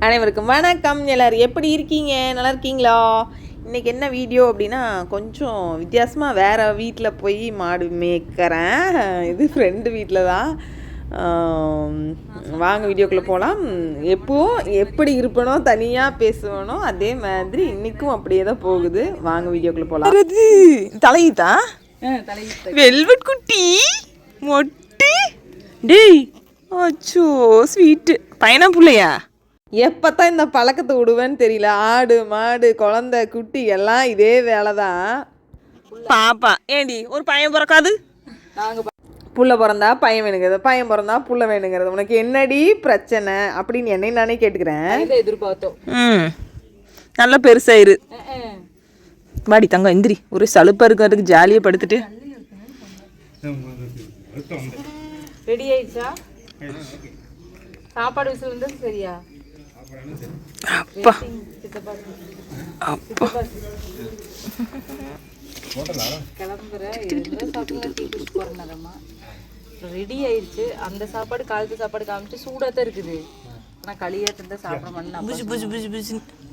அனைவருக்கும் வணக்கம். எல்லோரும் எப்படி இருக்கீங்க? நல்லா இருக்கீங்களா? இன்றைக்கி என்ன வீடியோ அப்படின்னா, கொஞ்சம் வித்தியாசமாக வேறு வீட்டில் போய் மாடு மேய்க்கிறேன். இது ஃப்ரெண்டு வீட்டில் தான். வாங்க வீடியோக்குள்ளே போகலாம். எப்போவும் எப்படி இருப்பனோ தனியாக பேசுவனோ அதே மாதிரி இன்றைக்கும் அப்படியே தான் போகுது. வாங்க வீடியோக்குள்ளே போகலாம். தலையிட்டா வெல்வெட் குட்டி மொட்டு டேய் அச்சோ ஸ்வீட்டு பையனா பிள்ளையா? எப்போ தான் இந்த பழக்கத்தை விடுவேன்னு தெரியல. ஆடு மாடு குழந்தை குட்டி எல்லாம் இதே வேலை தான். பாப்பா ஏண்டி ஒரு பையன் பிறக்காது? புள்ள பிறந்தா பையன் வேணுங்கிறது, பையன் பிறந்தா புள்ள வேணுங்கிறது. உனக்கு என்னடி பிரச்சனை அப்படின்னு என்னை நானே கேட்டுக்கிறேன். எதிர்பார்த்தோம். நல்லா பெருசாயிரு. வாடி தங்கம் எந்திரி. ஒரு சலுப்பா இருக்கிறதுக்கு ஜாலியாக படுத்துட்டு ரெடி ஆயிடுச்சா? சாப்பாடு விசில் வந்து சரியா? அப்பா ரெடி ஆயிடுச்சு. அந்த சாப்பாடு காலத்து சாப்பாடு காமிச்சு சூடா தான் இருக்குது. ஆனா களியாட்டு தான் சாப்பிட மாட்டேன்.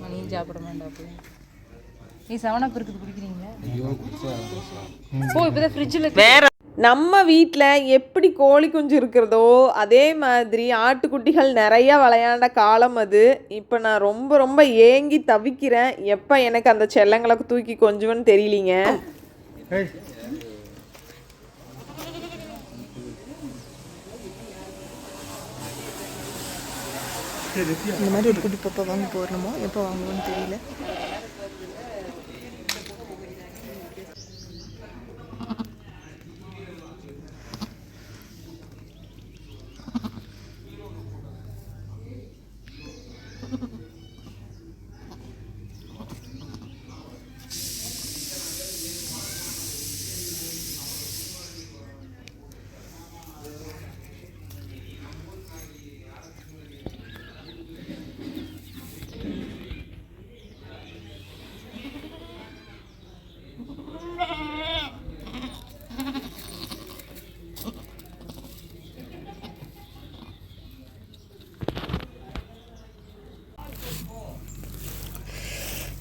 நீ சாப்பிட மாட்டா? நீ 7up இருக்குது குடிக்கிறீங்களா? ஓ இப்பதான் ஃப்ரிட்ஜில் வேற. நம்ம வீட்டில் எப்படி கோழி குஞ்சு இருக்கிறதோ அதே மாதிரி ஆட்டுக்குட்டிகள் நிறையா விளையாண்ட காலம் அது. இப்போ நான் ரொம்ப ரொம்ப ஏங்கி தவிக்கிறேன். எப்போ எனக்கு அந்த செல்லங்களை தூக்கி கொஞ்சுவேன்னு தெரியலிங்க. இந்த மாதிரி ஒரு குட்டி பாப்பா வாங்க போடணுமோ எப்போ வாங்குவோன்னு தெரியல.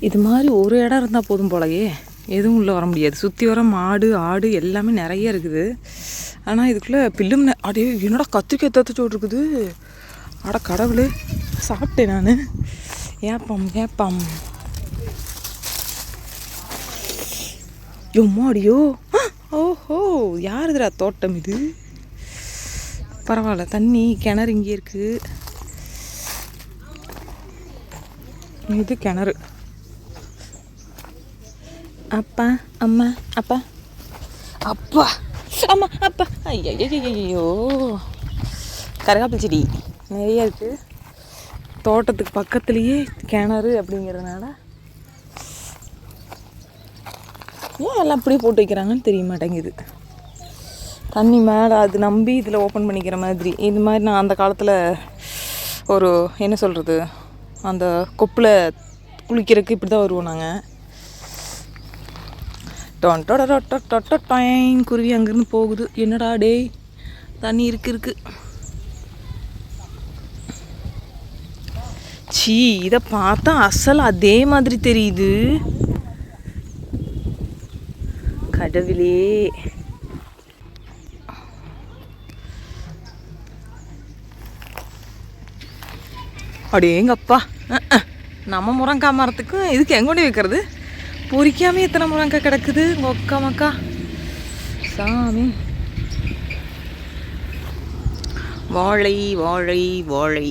இது மாதிரி ஒரு இடம் இருந்தால் போதும் போலயே, எதுவும் உள்ளே வர முடியாது. சுற்றி வர மாடு ஆடு எல்லாமே நிறைய இருக்குது. ஆனால் இதுக்குள்ளே பில்லும் அடே என்னோட கத்திரிக்காய் தத்துச்சு இருக்குது. அட கடவுளே, சாப்பிட்டேன் நான். ஏப்பம் அடியோ. ஓஹோ யார் இதுரா தோட்டம் இது? பரவாயில்ல, தண்ணி கிணறு இங்கே இருக்குது. இது கிணறு. அப்பா அம்மா அப்பா அப்பா அம்மா அப்பா ஐயோ கரகாப்பில் செடி நிறைய இருக்குது. தோட்டத்துக்கு பக்கத்துலேயே கிணறு அப்படிங்கிறதுனால ஏன் எல்லாம் அப்படியே போட்டு வைக்கிறாங்கன்னு தெரிய மாட்டேங்குது. தண்ணி மேலே அது நம்பி இதில் ஓப்பன் பண்ணிக்கிற மாதிரி. இது மாதிரி நான் அந்த காலத்தில் ஒரு என்ன சொல்கிறது, அந்த கொப்பில் குளிக்கிறதுக்கு இப்படி தான் வருவோம் நாங்கள். குருவி அங்கேருந்து போகுது. என்னடா டேய் தண்ணி இருக்கு. சீ, இதை பார்த்தா அசல் அதே மாதிரி தெரியுது. கடவுளே, அடேங்கப்பா. நம்ம முருங்காய் மரத்துக்கும் இதுக்கு எங்கொண்டு வைக்கிறது? பொறிக்காம எத்தனை முருங்காய் கிடக்குது ஒக்கா மக்கா சாமி. வாழை வாழை வாழை.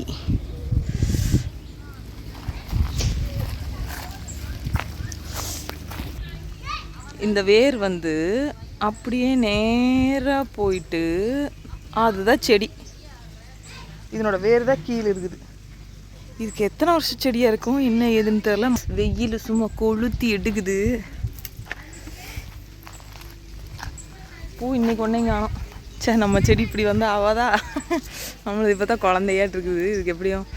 இந்த வேர் வந்து அப்படியே நேராக போயிட்டு அதுதான் செடி. இதனோட வேர் தான் கீழே இருக்குது. இதுக்கு எத்தனை வருஷம் செடியாக இருக்கும் என்ன ஏதுன்னு தெரியல. வெயில் சும்மா கொளுத்தி எடுக்குது. பூ இன்னைக்கு ஒன்றையும் காணும். சே, நம்ம செடி இப்படி வந்து ஆவாதா? நம்மளுக்கு இப்போ தான் குழந்தையாட்டு இருக்குது. இதுக்கு எப்படியும்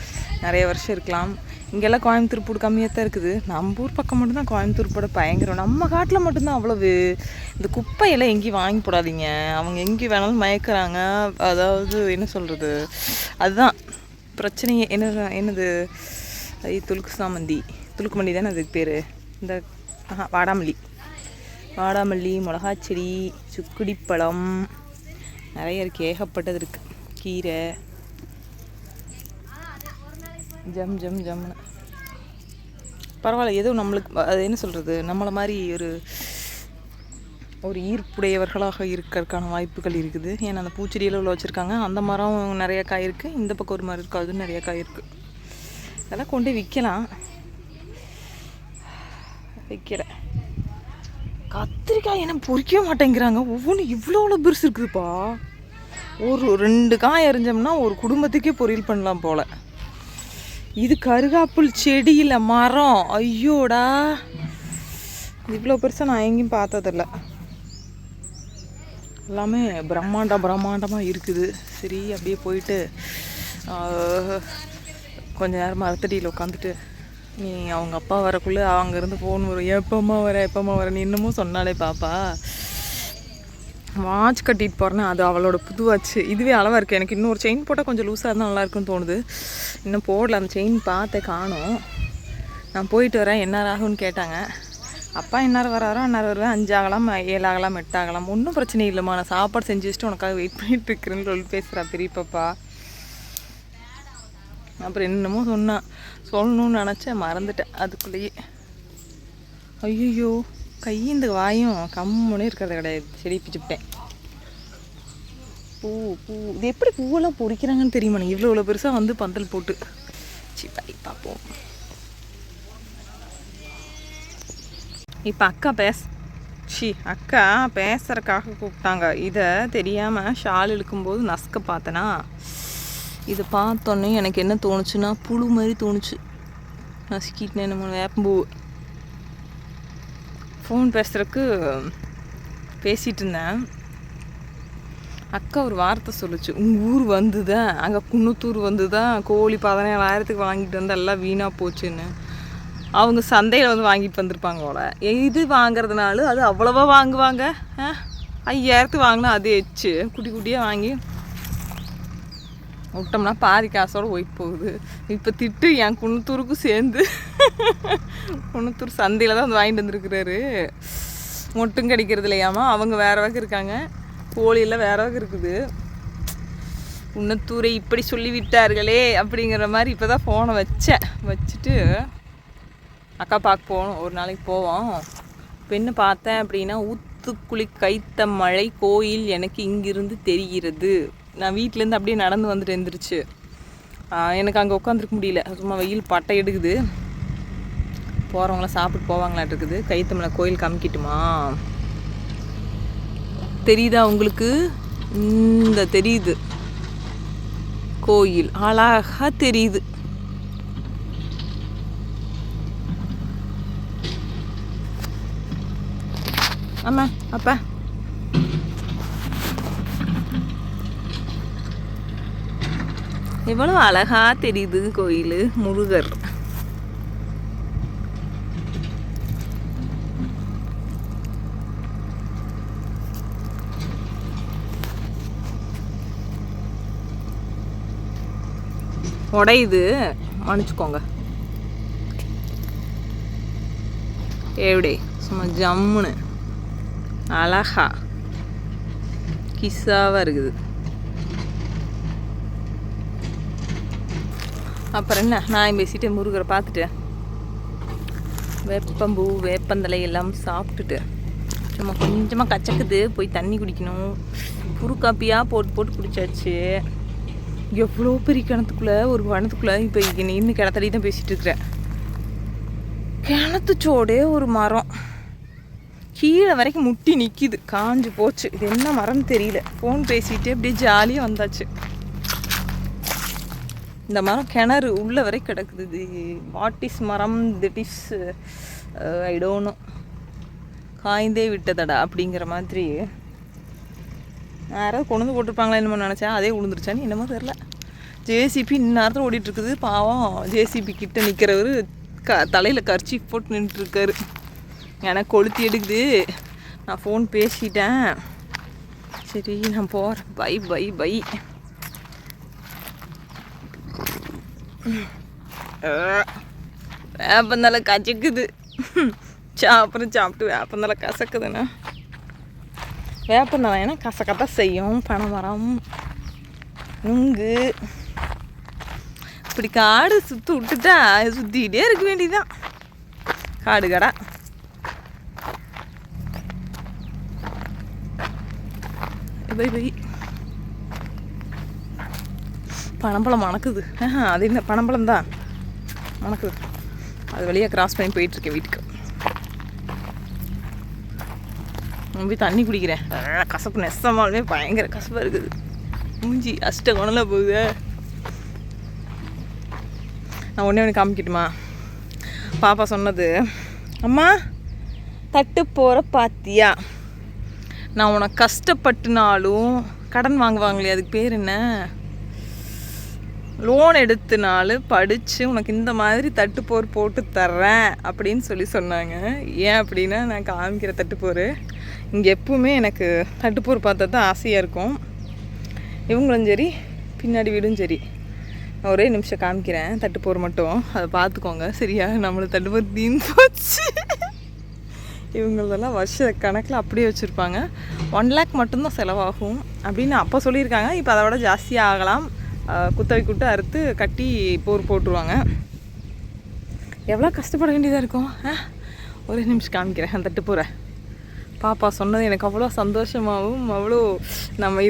நிறைய வருஷம் இருக்கலாம். இங்கெல்லாம் கோயம்புத்தூர் பூடு கம்மியாக தான் இருக்குது. நம்ம ஊர் பக்கம் மட்டும்தான் கோயம்புத்தூர் பூட பயங்கரம். நம்ம காட்டில் மட்டும்தான் அவ்வளவு. இந்த குப்பையெல்லாம் எங்கேயும் வாங்கி போடாதீங்க. அவங்க எங்கேயும் வேணாலும் மயக்கிறாங்க. அதாவது என்ன சொல்கிறது, அதுதான் பிரச்சனையே. என்னது அது துளுக்கு சாமந்தி, துளுக்கு மல்லி தானே அதுக்கு பேர். இந்த வாடாமல்லி, வாடாமல்லி, மிளகாச்செடி, சுக்குடிப்பழம் நிறைய இருக்குது, ஏகப்பட்டது இருக்குது. கீரை ஜம் ஜம் ஜம்னு பரவாயில்ல. எதுவும் நம்மளுக்கு அது என்ன சொல்கிறது, நம்மளை மாதிரி ஒரு ஈர்ப்புடையவர்களாக இருக்கிறதுக்கான வாய்ப்புகள் இருக்குது. ஏன்னா அந்த பூச்செடியில் உள்ள வச்சுருக்காங்க. அந்த மரம் நிறைய காய் இருக்குது, இந்த பக்கம் ஒரு மரம் இருக்குது, அதுவும் நிறைய காய் இருக்குது. இதெல்லாம் கொண்டு விற்கலாம். விற்கிறேன். கத்திரிக்காய் என்ன பொறிக்க மாட்டேங்கிறாங்க. ஒவ்வொன்றும் இவ்வளோ பெருசு இருக்குதுப்பா. ஒரு 2 காய் எறிஞ்சோம்னா ஒரு குடும்பத்துக்கே பொரியல் பண்ணலாம் போல். இது கருகாப்புல் செடியில் மரம். ஐயோடா, இவ்வளோ பெருசாக நான் எங்கேயும் பார்த்ததில்ல. எல்லாமே பிரம்மாண்டமாக இருக்குது. சரி, அப்படியே போயிட்டு கொஞ்ச நேரம் மரத்தடியில் உட்காந்துட்டு, நீ அவங்க அப்பா வரக்குள்ளே அங்கேருந்து ஃபோன் வரும், எப்போம்மா வர நீ இன்னமும் சொன்னாலே பாப்பா. வாட்ச் கட்டிட்டு போகிறேன்னா அது அவளோட புது வாட்ச். இதுவே அளவாக இருக்குது. எனக்கு இன்னொரு செயின் போட்டால் கொஞ்சம் லூஸாக இருந்தால் நல்லாயிருக்குன்னு தோணுது. இன்னும் போடல. அந்த செயின் பார்த்தே காணோம். நான் போயிட்டு வரேன், என்ன ஆகும்னு கேட்டாங்க. அப்பா எந்நேரம் வராரோ அந்நேரம் வருவேன். 5 ஆகலாம், 7 ஆகலாம், 8 ஆகலாம். ஒன்றும் பிரச்சனை இல்லைம்மா, நான் சாப்பாடு செஞ்சு வச்சுட்டு உனக்காக வெயிட் பண்ணிட்டு இருக்கிறேன்னு சொல்லி பேசுகிறா பெரியப்பாப்பா. அப்புறம் என்னமோ சொல்லணும்னு நினச்சேன், மறந்துட்டேன் அதுக்குள்ளேயே. ஐயோ, இந்த வாயும் கம்முன்னே இருக்கிறது கிடையாது. செடி பிச்சுப்பிட்டேன். பூ இது எப்படி பூவெல்லாம் பொறிக்கிறாங்கன்னு தெரியுமா? இவ்வளோ பெருசாக வந்து பந்தல் போட்டு சரி பார்ப்போம். இப்போ அக்கா அக்கா பேசுறதுக்காக கூப்பிட்டாங்க. இதை தெரியாமல் ஷால் இழுக்கும்போது நசுக்க பார்த்தேனா, இதை பார்த்தோன்னே எனக்கு என்ன தோணுச்சுன்னா, புழு மாதிரி தோணுச்சு. நசுக்கிட்டேன். நம்ம வேப்பம்பூ ஃபோன் பேசுகிறதுக்கு பேசிகிட்டு இருந்தேன். அக்கா ஒரு வார்த்தை சொல்லுச்சு, உங்கள் ஊர் வந்து தான், அங்கே குன்னத்தூர் வந்து தான் கோழி 17,000க்கு வாங்கிட்டு வந்து எல்லாம் வீணாக போச்சுன்னு. அவங்க சந்தையில் வந்து வாங்கிட்டு வந்திருப்பாங்க போல. இது வாங்குறதுனால அது அவ்வளோவா வாங்குவாங்க. 5,000க்கு வாங்கினா அது எச்சு குட்டியாக வாங்கி விட்டோம்னா பாதி காசோடு போயிட்டு போகுது. இப்போ திட்டு என் குன்னத்தூருக்கும் சேர்ந்து குன்னத்தூர் சந்தையில் தான் வந்து வாங்கிட்டு வந்துருக்குறாரு. மொட்டும் கிடைக்கிறது இல்லையாமா, அவங்க வேறு வகை இருக்காங்க, கோழியெல்லாம் வேறு வகை இருக்குது. குன்னத்தூரை இப்படி சொல்லி விட்டார்களே அப்படிங்கிற மாதிரி இப்போ தான் ஃபோனை வச்சுட்டு அக்கா பார்க்க போகணும். ஒரு நாளைக்கு போவோம். இப்போ என்ன பார்த்தேன் அப்படின்னா, ஊத்துக்குளி கைத்த மழை கோயில் எனக்கு இங்கிருந்து தெரிகிறது. நான் வீட்டிலேருந்து அப்படியே நடந்து வந்துட்டு எழுந்திரிச்சு. எனக்கு அங்கே உட்காந்துருக்க முடியல, சும்மா வெயில் பட்டை எடுக்குது. போகிறவங்களாம் சாப்பிட்டு போவாங்களான் இருக்குது. கைத்தமலை கோயில் காமிக்கிட்டுமா? தெரியுதா உங்களுக்கு? இந்த தெரியுது கோயில், அழகாக தெரியுது. ஆமா அப்பா, எவ்வளவு அழகா தெரியுது கோயில். முருகர் உடையுது, மன்னிச்சுக்கோங்க. எப்படி சும்மா ஜம்முன்னு அழகா கிஸ்ஸாவாக இருக்குது. அப்புறம் என்ன, நான் பேசிட்டு முருகரை பார்த்துட்டு வேப்பம்பூ வேப்பந்தலை எல்லாம் சாப்பிட்டுட்டு சும்மா கொஞ்சமாக கச்சக்குது, போய் தண்ணி குடிக்கணும். புரு காப்பியாக போட்டு குடிச்சாச்சு. எவ்வளோ பெரிய கிணத்துக்குள்ளே, ஒரு கிணத்துக்குள்ளே இப்போ இன்னும் கிணத்தடி தான் பேசிகிட்டு இருக்கிறேன். கிணத்துச்சோடே ஒரு மரம் கீழே வரைக்கும் முட்டி நிற்கிது, காஞ்சு போச்சு. இது என்ன மரம்னு தெரியல. ஃபோன் பேசிகிட்டே அப்படியே ஜாலியாக வந்தாச்சு. இந்த மரம் கிணறு உள்ள வரைக்கும் கிடக்குது. இது வாட் இஸ் மரம், திட் இஸ் ஐ டோன்ட் நோ. காய்ந்தே விட்டதடா அப்படிங்கிற மாதிரி. யாராவது கொண்டு வந்து போட்டிருப்பாங்களா என்னமோ நினச்சேன். அதே விழுந்துருச்சான்னு என்னமோ தெரில. ஜேசிபி இந்நேரத்தில் ஓடிட்டுருக்குது. பாவம் ஜேசிபி கிட்ட நிற்கிறவர் தலையில் கர்ச்சீஃப் போட்டு நின்றுட்டுருக்காரு. எனக்கு கொளுத்தி எடுக்குது. நான் ஃபோன் பேசிட்டேன். சரி நான் போகிறேன். Bye bye bye. வேப்பந்தலை கசக்குது. அப்புறம் சாப்பிட்டு வேப்பந்தலை கசக்குதுண்ணா. வேப்பந்தலை ஏன்னா கசக்கத்தான் செய்யும். பனைமரம், நுங்கு, இப்படி காடு சுற்றி விட்டுட்டா சுற்றிக்கிட்டே இருக்க வேண்டியதுதான். காடு கடை பை பை. பனம்பழம் மணக்குது. அது என்ன பனம்பழம் தான் மணக்குது. அது வழியாக கிராஸ் பண்ணி போயிட்டுருக்கேன் வீட்டுக்கு. போய் தண்ணி குடிக்கிறேன். கசப்பு நெசமாலுமே பயங்கர கசப்பாக இருக்குது. மூஞ்சி அஷ்டகோணலாம் போகுது. நான் ஒன்றே ஒன்று காமிக்கட்டுமா? பாப்பா சொன்னது, அம்மா தட்டு போகிற பாத்தியா, நான் உனக்கு கஷ்டப்பட்டுனாலும் கடன் வாங்குவாங்களே அதுக்கு பேர் என்ன, லோன் எடுத்துனாலும் படித்து உனக்கு இந்த மாதிரி தட்டுப்போர் போட்டு தர்றேன் அப்படின்னு சொன்னாங்க. ஏன் அப்படின்னா நான் காமிக்கிற தட்டுப்போர் இங்கே எப்பவுமே எனக்கு தட்டுப்போர் பார்த்தா தான் ஆசையாக இருக்கும். இவங்களும் சரி பின்னாடி வீடும் சரி. நான் ஒரே நிமிஷம் காமிக்கிறேன் தட்டுப்போர் மட்டும், அதை பார்த்துக்கோங்க சரியா? நம்மளுக்கு தட்டுப்போர் தீர்ந்து போச்சு. இவங்களதெல்லாம் வருஷ கணக்கில் அப்படியே வச்சுருப்பாங்க. 1 lakh மட்டும்தான் செலவாகும் அப்படின்னு அப்போ சொல்லியிருக்காங்க. இப்போ அதை விட ஜாஸ்தியாக ஆகலாம். குத்தவை கூட்டு அறுத்து கட்டி போர் போட்டுருவாங்க. எவ்வளோ கஷ்டப்பட வேண்டியதாக இருக்கும். ஒரே நிமிஷம் காமிக்கிறேன் அந்த தட்டுப்போரை. பாப்பா சொன்னது எனக்கு அவ்வளோ சந்தோஷமாகவும் அவ்வளோ நம்ம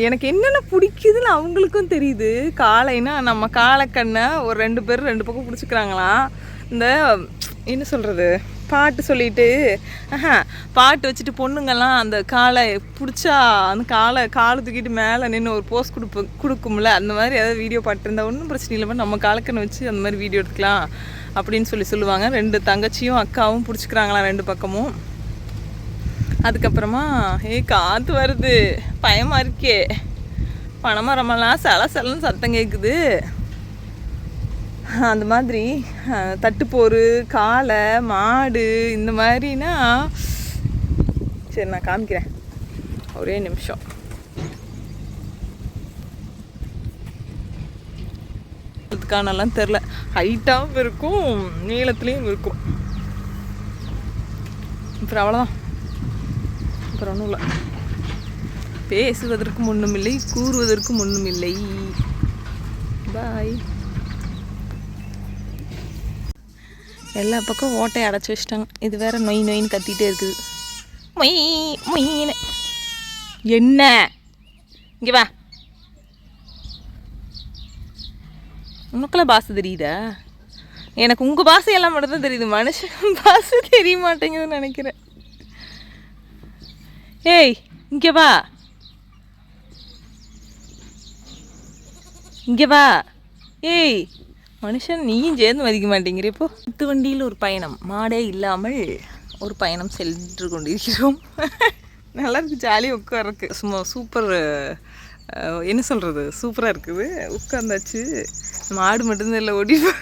எனக்கு என்னென்ன பிடிக்குதுன்னு அவங்களுக்கும் தெரியுது. காளைன்னா நம்ம காளைக்கண்ணை ஒரு 2 பேர் 2 பக்கம் பிடிச்சிக்கிறாங்களாம். இந்த என்ன சொல்கிறது, பாட்டு சொல்லிட்டு பாட்டு வச்சுட்டு பொண்ணுங்கள்லாம் அந்த காலை பிடிச்சா அந்த காலை தூக்கிட்டு மேலே நின்று ஒரு போஸ் கொடுக்கும்ல, அந்த மாதிரி ஏதாவது வீடியோ பாட்டு இருந்தால் ஒன்றும் பிரச்சனை இல்லை, நம்ம காலக்கண்ணை வச்சு அந்த மாதிரி வீடியோ எடுத்துக்கலாம் அப்படின்னு சொல்லுவாங்க. 2 தங்கச்சியும் அக்காவும் பிடிச்சிக்கிறாங்களாம் 2 பக்கமும். அதுக்கப்புறமா காற்று வருது பயமாக இருக்கே, பனைமரமெல்லாம் சலன்னு சத்தம் கேட்குது. அந்த மாதிரி தட்டுப்போர், காளை, மாடு இந்த மாதிரினா சரி நான் காமிக்கிறேன் ஒரே நிமிஷம். அதுக்கானலாம் தெரில, ஹைட்டாகவும் இருக்கும் நீளத்துலேயும் இருக்கும். அப்புறம் அவ்வளோதான், அப்புறம் ஒன்றும் இல்லை. பேசுவதற்கும் ஒன்றும் இல்லை, கூறுவதற்கும் ஒன்றும் இல்லை. பாய். எல்லா பக்கம் ஓட்டையை அடைச்சி வச்சிட்டாங்க. இது வேற நொயின்னு கத்திகிட்டே இருக்குது. மொயின்னு என்ன இங்கே வா, உனக்கெல்லாம் பாசை தெரியுதா? எனக்கு உங்கள் பாசையெல்லாம் மட்டும் தான் தெரியுது, மனுஷன் பாசை தெரிய மாட்டேங்குதுன்னு நினைக்கிறேன். ஏய் இங்கே வா, இங்கே வா. ஏய் மனுஷன் நீயும் சேர்ந்து மதிக்க மாட்டேங்கிற. இப்போ குத்து வண்டியில் ஒரு பயணம், மாடே இல்லாமல் ஒரு பயணம் சென்று கொண்டிருக்கிறோம். நல்லா இருக்குது, ஜாலியாக உட்காருக்கு. சும்மா சூப்பர், என்ன சொல்கிறது, சூப்பராக இருக்குது. உட்காந்தாச்சு. மாடு மட்டும்தான் இல்லை ஓடிப்போ.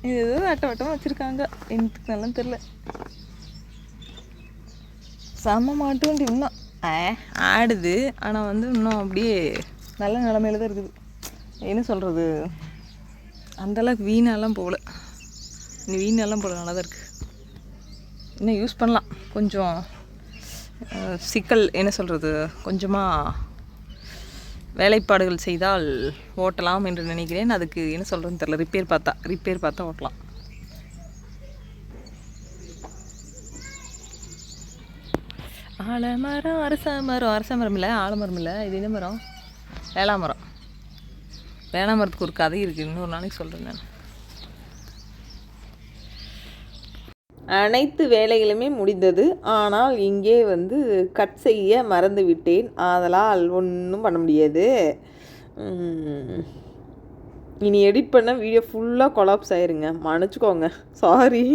இது ஏதோ வட்டமாக வச்சுருக்காங்க, எனக்கு நல்லா தெரில. செம்ம மாட்டு வண்டி இன்னும் ஆடுது, ஆனால் இன்னும் அப்படியே நல்ல நிலமையில தான் இருக்குது. என்ன சொல்கிறது, அந்தளவுக்கு வீணெல்லாம் போகல. இன்னும் வீணெல்லாம் போகல, நல்லா தான் இருக்குது. இன்னும் யூஸ் பண்ணலாம். கொஞ்சம் சிக்கல் என்ன சொல்கிறது, கொஞ்சமாக வேலைப்பாடுகள் செய்தால் ஓட்டலாம் என்று நினைக்கிறேன். அதுக்கு என்ன சொல்கிறதுன்னு தெரில, ரிப்பேர் பார்த்தா ஓட்டலாம். ஆலமரம், அரச மரம் இல்லை, ஆலமரம் இல்லை, இது என்ன மரம்? வேளாமரம். வேளாமரத்துக்கு ஒரு கதை இருக்குது, இன்னொரு நாளைக்கு சொல்கிறேன் நான். அனைத்து வேலைகளுமே முடிந்தது. ஆனால் இங்கே கட் செய்ய மறந்து விட்டேன். அதனால் ஒன்றும் பண்ண முடியாது. இனி எடிட் பண்ண வீடியோ ஃபுல்லாக கொலாப்ஸ் ஆயிருங்க, மன்னிச்சுக்கோங்க, சாரி.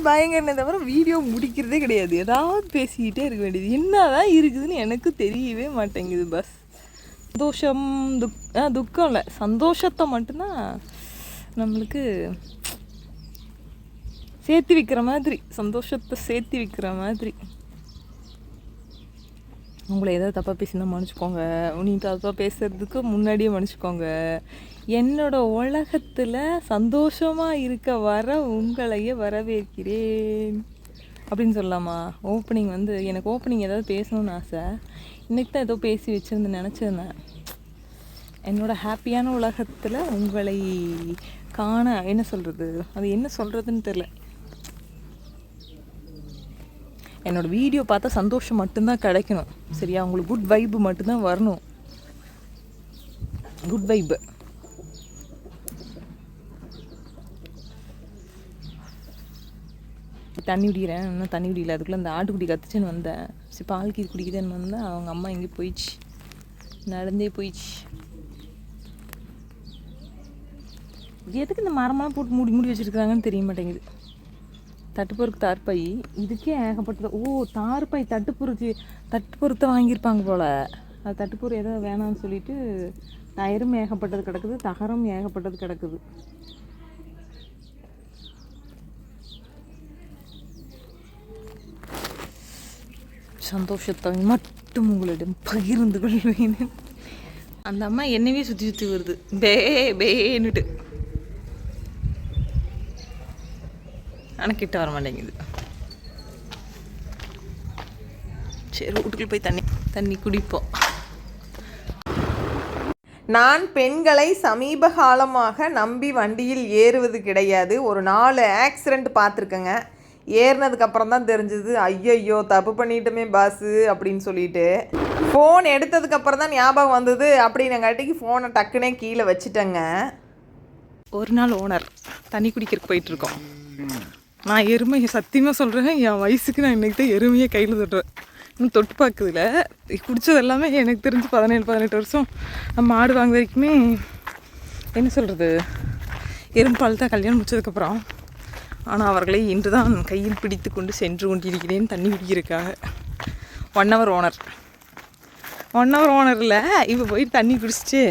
பாய்ங்கிறத தவிர வீடியோ முடிக்கிறதே கிடையாது. ஏதாவது பேசிக்கிட்டே இருக்க வேண்டியது. என்னதான் இருக்குதுன்னு எனக்கு தெரியவே மாட்டேங்குது. பஸ் சந்தோஷம் துக்கம் இல்லை, சந்தோஷத்தை மட்டும்தான் நம்மளுக்கு சேர்த்து வைக்கிற மாதிரி, சந்தோஷத்தை சேர்த்து வைக்கிற மாதிரி. உங்களை ஏதாவது தப்பாக பேசினா மன்னிச்சுக்கோங்க. நீ தப்பாக பேசுகிறதுக்கு முன்னாடியே மன்னிச்சுக்கோங்க. என்னோட உலகத்தில் சந்தோஷமாக இருக்க வர உங்களையே வரவேற்கிறேன் அப்படின்னு சொல்லலாமா? ஓப்பனிங் வந்து எனக்கு ஓப்பனிங் ஏதாவது பேசணும்னு ஆசை. இன்றைக்கி தான் ஏதோ பேசி வச்சுருந்து நினச்சிருந்தேன். என்னோடய ஹாப்பியான உலகத்தில் உங்களை காண என்ன சொல்கிறது, அது என்ன சொல்கிறதுன்னு தெரில. என்னோடய வீடியோ பார்த்தா சந்தோஷம் மட்டும்தான் கிடைக்கணும், சரியா? உங்களுக்கு குட் வைப்பு மட்டும்தான் வரணும். குட் வைப்பு. தண்ணி குடிக்கிறேன், இன்னும் தண்ணி குடிக்கல. அதுக்குள்ளே அந்த ஆட்டுக்குடி கத்துச்சுன்னு வந்தேன். சரி பால் கீர் குடிக்குதுன்னு வந்தேன். அவங்க அம்மா எங்கே போயிடுச்சு, நடந்தே போயிடுச்சு. எதுக்கு இந்த மரமெல்லாம் போட்டு மூடி மூடி வச்சுருக்குறாங்கன்னு தெரிய மாட்டேங்குது. தட்டுப்பொருக்கு தார்பை இதுக்கே ஏகப்பட்டது. ஓ, தார்பை தட்டுப்பொருத்தை வாங்கியிருப்பாங்க போல். அது தட்டுப்பொரு எதோ வேணாம்னு சொல்லிட்டு டயரும் ஏகப்பட்டது கிடக்குது, தகரம் ஏகப்பட்டது கிடக்குது. சந்தோஷத்தை மட்டும் உங்களிடம் பகிர்ந்து கொள்வேன். அந்த அம்மா என்னவே சுற்றி சுற்றி வருது, பேன்னுட்டு. ஆனால் கிட்ட வர மாட்டேங்குது. சரி, வீட்டுக்குள்ள போய் தண்ணி குடிப்போம். நான் பெண்களை சமீப காலமாக நம்பி வண்டியில் ஏறுவது கிடையாது. ஒரு 4 ஆக்சிடெண்ட் பார்த்துருக்கேங்க. ஏறினதுக்கப்புறம் தான் தெரிஞ்சுது, ஐயையோ தப்பு பண்ணிட்டோமே பாஸு அப்படின்னு சொல்லிட்டு. ஃபோன் எடுத்ததுக்கப்புறம் தான் ஞாபகம் வந்தது. அப்படின்னங்காட்டிக்கு ஃபோனை டக்குனே கீழே வச்சுட்டேங்க. ஒரு நாள் ஓனர் தண்ணி குடிக்கிறதுக்கு போயிட்டுருக்கோம். நான் எருமையை சத்தியமாக சொல்கிறேன், என் வயசுக்கு நான் இன்றைக்கி தான் எருமையை கையில் தொட்டுறேன். இன்னும் தொட்டு பார்க்குறதில்ல. குடித்தது எல்லாமே எனக்கு தெரிஞ்சு 17-18 வருஷம் நம்ம மாடு வாங்க வரைக்குமே என்ன சொல்கிறது, எறும்பால் தான் கல்யாணம் முடிச்சதுக்கப்புறம். ஆனால் அவர்களை இன்று தான் கையில் பிடித்து கொண்டு சென்று கொண்டிருக்கிறேன் தண்ணி குடிக்கிறதுக்காக. 1 hour ஓனர் 1 hour ஓனரில் இப்போ போய் தண்ணி குடிச்சிட்டு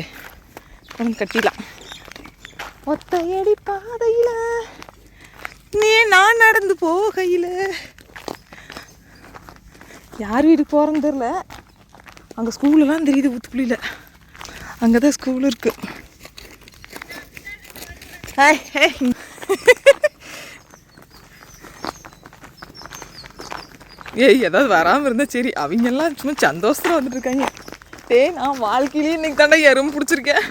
கொஞ்சம் கட்டிடலாம். ஒத்தையடி பாதையில் நான் நடந்து போகையில் யார் வீட்டுக்கு போகிறேன்னு தெரில. அங்கே ஸ்கூலெலாம் தெரியுது, ஊத்துக்குழியில் அங்கே தான் ஸ்கூல் இருக்குது. ஏய், ஏதாவது வராமல் இருந்தால் சரி. அவங்கெல்லாம் சும்மா சந்தோஷத்தில் வந்துட்டுருக்காங்க. நான் வாழ்க்கையிலேயே இன்றைக்கி தாண்டா எறும்பு பிடிச்சிருக்கேன்.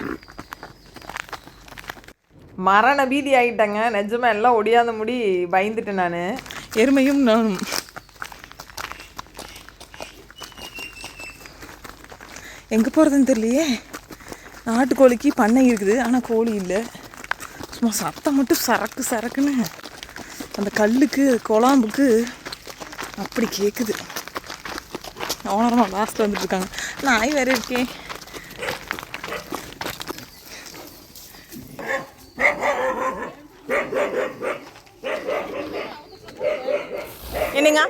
மரண பீதி ஆகிட்டாங்க நிஜமாக. எல்லாம் ஒடியாத முடி பயந்துட்டேன் நான், எருமையும் நானும். எங்கே போகிறதுன்னு தெரியலையே. நாட்டுக்கோழிக்கு பண்ணை இருக்குது, ஆனால் கோழி இல்லை. சும்மா சத்தம் மட்டும் சரக்குன்னு அந்த கல்லுக்கு குழம்புக்கு அப்படி கேட்குது. ஓனரமாக லாஸ்ட்டில் வந்துட்டுருக்காங்க. நாய் வேறு இருக்கேன். என்னங்க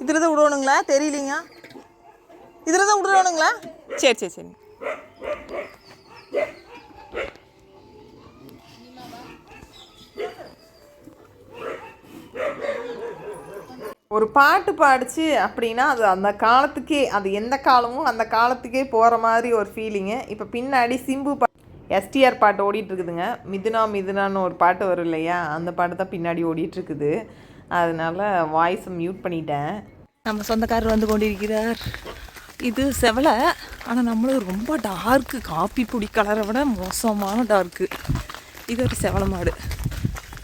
இதில் தான் விடணுங்களா? தெரியலிங்க. இதில் தான் விடணுங்களா? சரி. ஒரு பாட்டு பாடிச்சு அப்படின்னா அது அந்த காலத்துக்கே, அது எந்த காலமும் அந்த காலத்துக்கே போகிற மாதிரி ஒரு ஃபீலிங்கு. இப்போ பின்னாடி சிம்பு எஸ்டிஆர் பாட்டு ஓடிட்டுருக்குதுங்க. மிதுனான்னு ஒரு பாட்டு வரும் இல்லையா, அந்த பாட்டு தான் பின்னாடி ஓடிட்டுருக்குது. அதனால் வாய்ஸை மியூட் பண்ணிட்டேன். நம்ம சொந்தக்காரர் வந்து கொண்டிருக்கிறார். இது செவலை, ஆனால் நம்மளும் ரொம்ப டார்க்கு, காப்பி பொடி கலரை விட மோசமான டார்க்கு. இது ஒரு செவலை மாடு.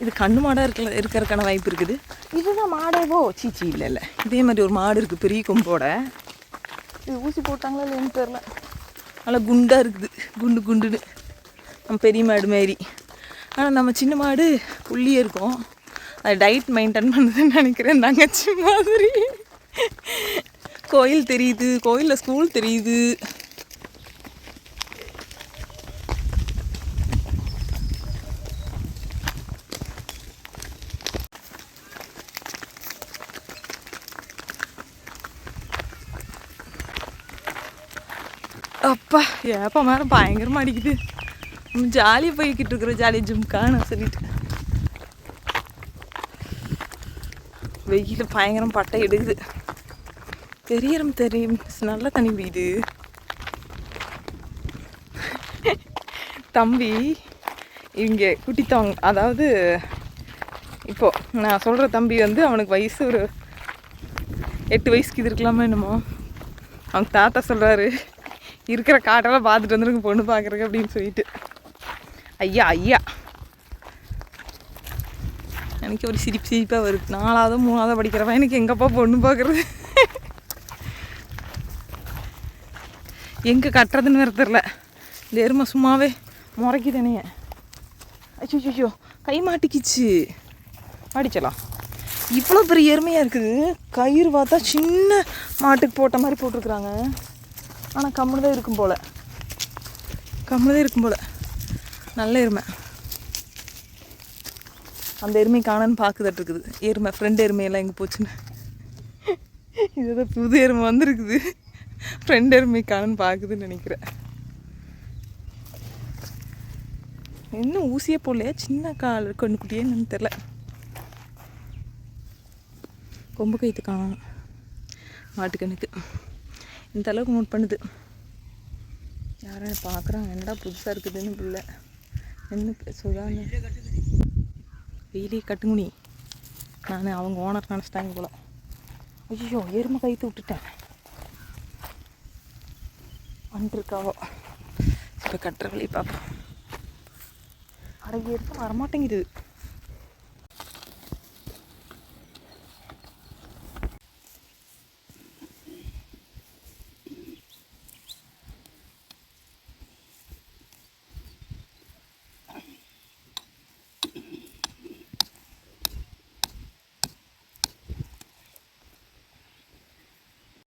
இது கண்ணு மாடாக இருக்கிறதுக்கான வாய்ப்பு இருக்குது. இதுதான் மாடேவோ? சீச்சி இல்லை. இதே மாதிரி ஒரு மாடு இருக்குது பெரிய கொம்போட. இது ஊசி போட்டாங்களா இல்லைன்னு தெரில. நல்லா குண்டாக இருக்குது, குண்டுன்னு நம்ம பெரிய மாடு மாரி. ஆனால் நம்ம சின்ன மாடு புள்ளியே இருக்கும். அது டயட் மெயின்டைன் பண்ணுதுன்னு நினைக்கிறேன். தங்கச்சி மாதிரி. கோயில் தெரியுது, கோயிலில் ஸ்கூல் தெரியுது. அப்பா ஏப்பா மேலே பயங்கரமாக அடிக்குது. ஜாலியாக போய்கிட்டு இருக்கிறோம், ஜாலியாக ஜிம்கான்னு சொல்லிட்டு. வெயில் பயங்கரம் பட்டை எடுக்குது. தெரியும் நல்லா தண்ணி பெய்யுது. தம்பி இங்கே குட்டித்தவங்க, அதாவது இப்போது நான் சொல்கிற தம்பி வந்து அவனுக்கு வயசு ஒரு 8 வயசுக்கு இது இருக்கலாமா என்னமோ. அவங்க தாத்தா சொல்கிறாரு, இருக்கிற காட்டெல்லாம் பார்த்துட்டு வந்துருங்க பொண்ணு பார்க்குறக்கு அப்படின்னு சொல்லிட்டு. ஐயா எனக்கு ஒரு சிரிப்பாக வருது. 4ஆவது 3ஆவது படிக்கிறவன் எனக்கு எங்கப்பா பொண்ணு பார்க்குறது, எங்கே கட்டுறதுன்னு வேறு தெரில. இந்த எருமை சும்மாவே முறைக்குதானே. ஐயோ கை மாட்டிக்கிச்சு. அடிச்சலாம். இவ்வளோ பெரிய எருமையாக இருக்குது. கயிறு பார்த்தா சின்ன மாட்டுக்கு போட்ட மாதிரி போட்டிருக்குறாங்க. ஆனால் கம்முன்னு தான் இருக்கும் போல். நல்ல எருமை. அந்த எருமை காணன்னு பார்க்குதட்டு இருக்குது. எருமை ஃப்ரெண்ட் எருமையெல்லாம் எங்கே போச்சுன்னு. இதுதான் புது எருமை வந்துருக்குது. ஃப்ரெண்ட் எருமை காணன்னு பார்க்குதுன்னு நினைக்கிறேன். இன்னும் ஊசியே போடலையா, சின்ன கால் கண்ணுக்குட்டியே என்னன்னு தெரில. கொம்பு கைத்து காணும் மாட்டுக்கண்ணுக்கு. இந்த அளவுக்கு நோட் பண்ணுது. யாரும் பார்க்குறாங்க, என்னடா புதுசாக இருக்குதுன்னு பிள்ளை என்ன சொல்கிறாங்க. வெயிலே கட்டுங்குனி. நான் அவங்க ஓனர் நினச்சிட்டாங்க போல. ஐயோ எருமை கைத்து விட்டுட்டேன். வந்துருக்காவோ. இப்போ கட்டுற வழி பார்ப்போம். அடங்கி எடுத்து வரமாட்டேங்குது.